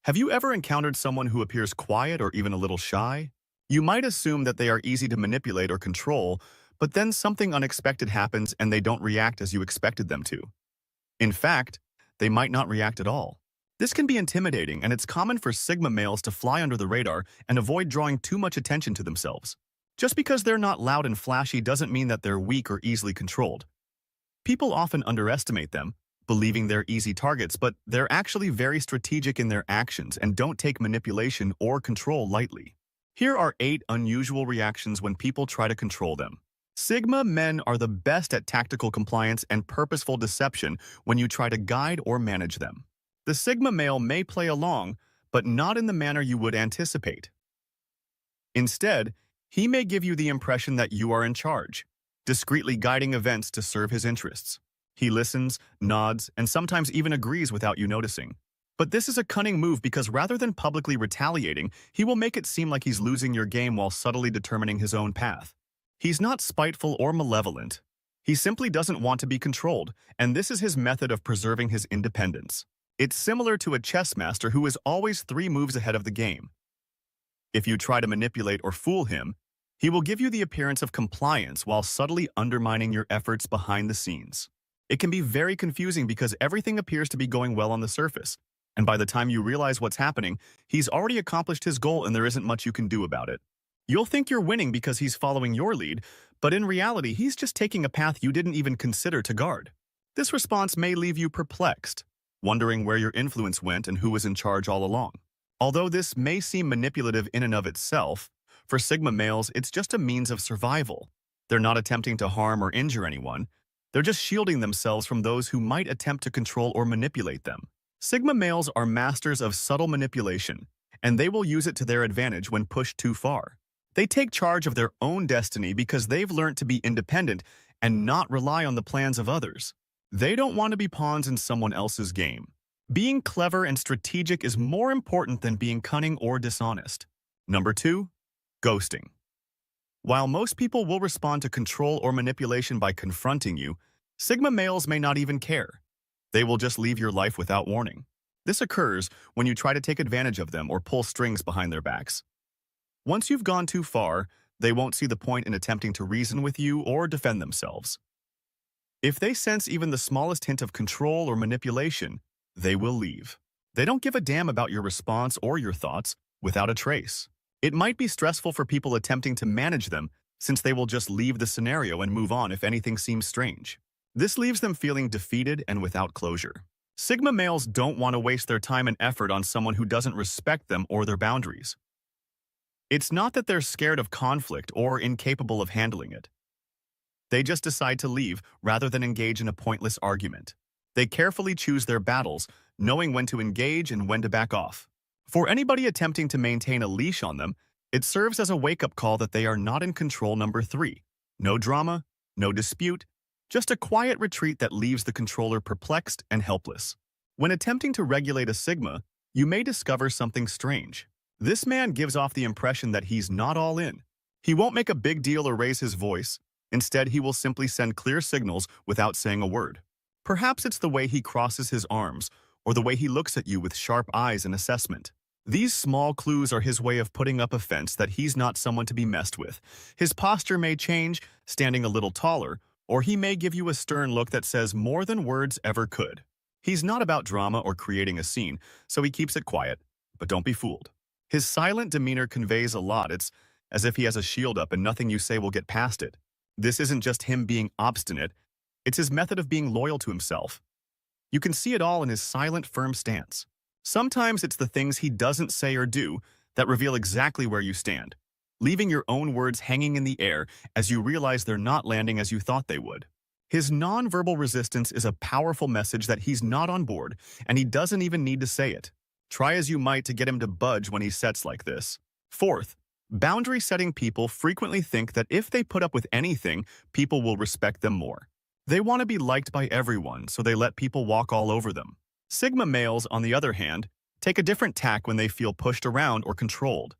Have you ever encountered someone who appears quiet or even a little shy? You might assume that they are easy to manipulate or control, but then something unexpected happens and they don't react as you expected them to. In fact, they might not react at all. This can be intimidating, and it's common for Sigma males to fly under the radar and avoid drawing too much attention to themselves. Just because they're not loud and flashy doesn't mean that they're weak or easily controlled. People often underestimate them, believing they're easy targets, but they're actually very strategic in their actions and don't take manipulation or control lightly. Here are 8 unusual reactions when people try to control them. Sigma men are the best at tactical compliance and purposeful deception when you try to guide or manage them. The Sigma male may play along, but not in the manner you would anticipate. Instead, he may give you the impression that you are in charge, discreetly guiding events to serve his interests. He listens, nods, and sometimes even agrees without you noticing. But this is a cunning move because rather than publicly retaliating, he will make it seem like he's losing your game while subtly determining his own path. He's not spiteful or malevolent. He simply doesn't want to be controlled, and this is his method of preserving his independence. It's similar to a chess master who is always 3 moves ahead of the game. If you try to manipulate or fool him, he will give you the appearance of compliance while subtly undermining your efforts behind the scenes. It can be very confusing because everything appears to be going well on the surface, and by the time you realize what's happening, he's already accomplished his goal and there isn't much you can do about it. You'll think you're winning because he's following your lead, but in reality, he's just taking a path you didn't even consider to guard. This response may leave you perplexed, wondering where your influence went and who was in charge all along. Although this may seem manipulative in and of itself, for Sigma males, it's just a means of survival. They're not attempting to harm or injure anyone. They're just shielding themselves from those who might attempt to control or manipulate them. Sigma males are masters of subtle manipulation, and they will use it to their advantage when pushed too far. They take charge of their own destiny because they've learned to be independent and not rely on the plans of others. They don't want to be pawns in someone else's game. Being clever and strategic is more important than being cunning or dishonest. Number 2, ghosting. While most people will respond to control or manipulation by confronting you, Sigma males may not even care. They will just leave your life without warning. This occurs when you try to take advantage of them or pull strings behind their backs. Once you've gone too far, they won't see the point in attempting to reason with you or defend themselves. If they sense even the smallest hint of control or manipulation, they will leave. They don't give a damn about your response or your thoughts without a trace. It might be stressful for people attempting to manage them since they will just leave the scenario and move on if anything seems strange. This leaves them feeling defeated and without closure. Sigma males don't want to waste their time and effort on someone who doesn't respect them or their boundaries. It's not that they're scared of conflict or incapable of handling it. They just decide to leave rather than engage in a pointless argument. They carefully choose their battles, knowing when to engage and when to back off. For anybody attempting to maintain a leash on them, it serves as a wake-up call that they are not in control. Number 3, no drama, no dispute, just a quiet retreat that leaves the controller perplexed and helpless. When attempting to regulate a Sigma, you may discover something strange. This man gives off the impression that he's not all in. He won't make a big deal or raise his voice. Instead, he will simply send clear signals without saying a word. Perhaps it's the way he crosses his arms or the way he looks at you with sharp eyes in assessment. These small clues are his way of putting up a fence that he's not someone to be messed with. His posture may change, standing a little taller, or he may give you a stern look that says more than words ever could. He's not about drama or creating a scene, so he keeps it quiet, but don't be fooled. His silent demeanor conveys a lot. It's as if he has a shield up and nothing you say will get past it. This isn't just him being obstinate, it's his method of being loyal to himself. You can see it all in his silent, firm stance. Sometimes it's the things he doesn't say or do that reveal exactly where you stand, leaving your own words hanging in the air as you realize they're not landing as you thought they would. His nonverbal resistance is a powerful message that he's not on board, and he doesn't even need to say it. Try as you might to get him to budge when he sets like this. Fourth, boundary-setting people frequently think that if they put up with anything, people will respect them more. They want to be liked by everyone, so they let people walk all over them. Sigma males, on the other hand, take a different tack when they feel pushed around or controlled.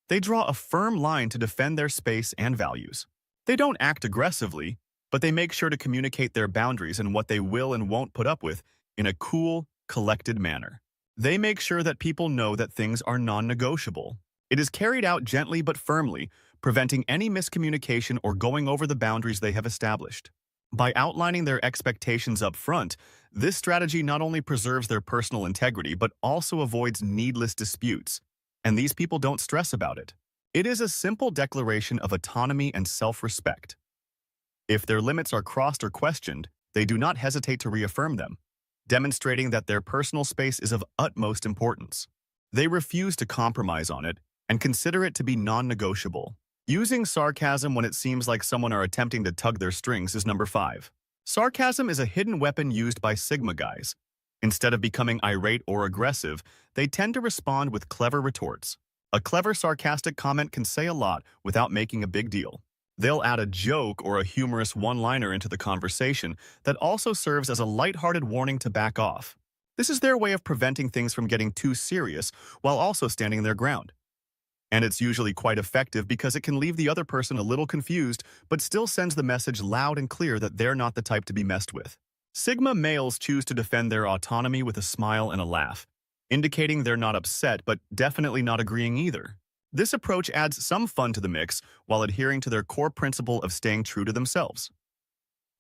They draw a firm line to defend their space and values. They don't act aggressively, but they make sure to communicate their boundaries and what they will and won't put up with in a cool, collected manner. They make sure that people know that things are non-negotiable. It is carried out gently but firmly, preventing any miscommunication or going over the boundaries they have established. By outlining their expectations up front, this strategy not only preserves their personal integrity but also avoids needless disputes, and these people don't stress about it. It is a simple declaration of autonomy and self-respect. If their limits are crossed or questioned, they do not hesitate to reaffirm them, demonstrating that their personal space is of utmost importance. They refuse to compromise on it and consider it to be non-negotiable. Using sarcasm when it seems like someone are attempting to tug their strings is number 5. Sarcasm is a hidden weapon used by Sigma guys. Instead of becoming irate or aggressive, they tend to respond with clever retorts. A clever sarcastic comment can say a lot without making a big deal. They'll add a joke or a humorous one-liner into the conversation that also serves as a lighthearted warning to back off. This is their way of preventing things from getting too serious while also standing their ground. And it's usually quite effective because it can leave the other person a little confused but still sends the message loud and clear that they're not the type to be messed with. Sigma males choose to defend their autonomy with a smile and a laugh, indicating they're not upset but definitely not agreeing either. This approach adds some fun to the mix while adhering to their core principle of staying true to themselves.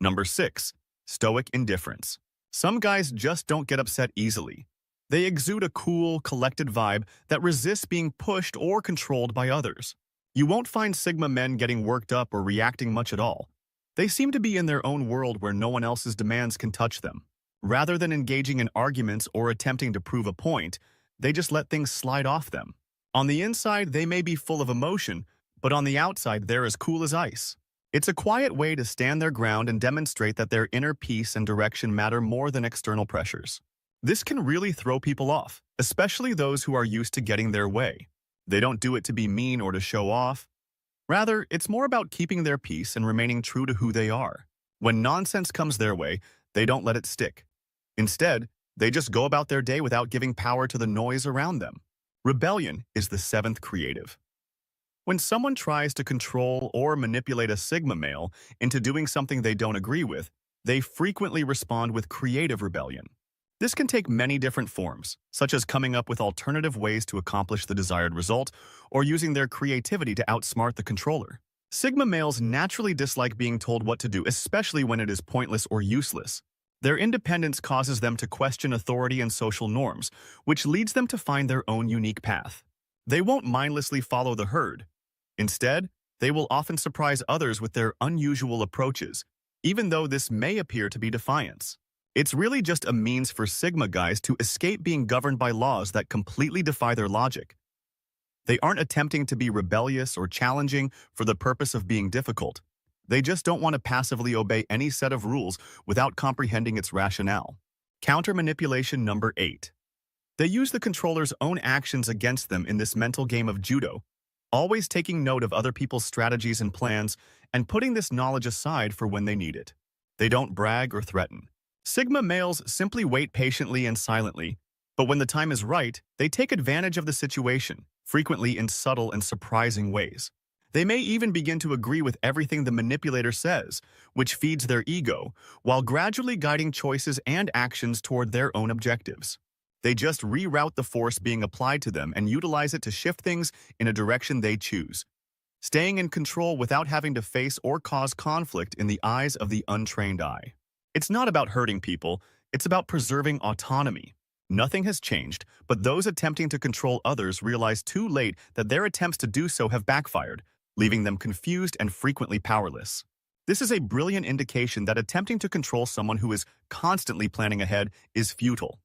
Number 6. Stoic indifference. Some guys just don't get upset easily. They exude a cool, collected vibe that resists being pushed or controlled by others. You won't find Sigma men getting worked up or reacting much at all. They seem to be in their own world where no one else's demands can touch them. Rather than engaging in arguments or attempting to prove a point, they just let things slide off them. On the inside, they may be full of emotion, but on the outside, they're as cool as ice. It's a quiet way to stand their ground and demonstrate that their inner peace and direction matter more than external pressures. This can really throw people off, especially those who are used to getting their way. They don't do it to be mean or to show off. Rather, it's more about keeping their peace and remaining true to who they are. When nonsense comes their way, they don't let it stick. Instead, they just go about their day without giving power to the noise around them. Rebellion is the 7th creative. When someone tries to control or manipulate a Sigma male into doing something they don't agree with, they frequently respond with creative rebellion. This can take many different forms, such as coming up with alternative ways to accomplish the desired result or using their creativity to outsmart the controller. Sigma males naturally dislike being told what to do, especially when it is pointless or useless. Their independence causes them to question authority and social norms, which leads them to find their own unique path. They won't mindlessly follow the herd. Instead, they will often surprise others with their unusual approaches, even though this may appear to be defiance. It's really just a means for Sigma guys to escape being governed by laws that completely defy their logic. They aren't attempting to be rebellious or challenging for the purpose of being difficult. They just don't want to passively obey any set of rules without comprehending its rationale. Counter-manipulation number 8. They use the controller's own actions against them in this mental game of judo, always taking note of other people's strategies and plans and putting this knowledge aside for when they need it. They don't brag or threaten. Sigma males simply wait patiently and silently, but when the time is right, they take advantage of the situation, frequently in subtle and surprising ways. They may even begin to agree with everything the manipulator says, which feeds their ego, while gradually guiding choices and actions toward their own objectives. They just reroute the force being applied to them and utilize it to shift things in a direction they choose, staying in control without having to face or cause conflict in the eyes of the untrained eye. It's not about hurting people, it's about preserving autonomy. Nothing has changed, but those attempting to control others realize too late that their attempts to do so have backfired, leaving them confused and frequently powerless. This is a brilliant indication that attempting to control someone who is constantly planning ahead is futile.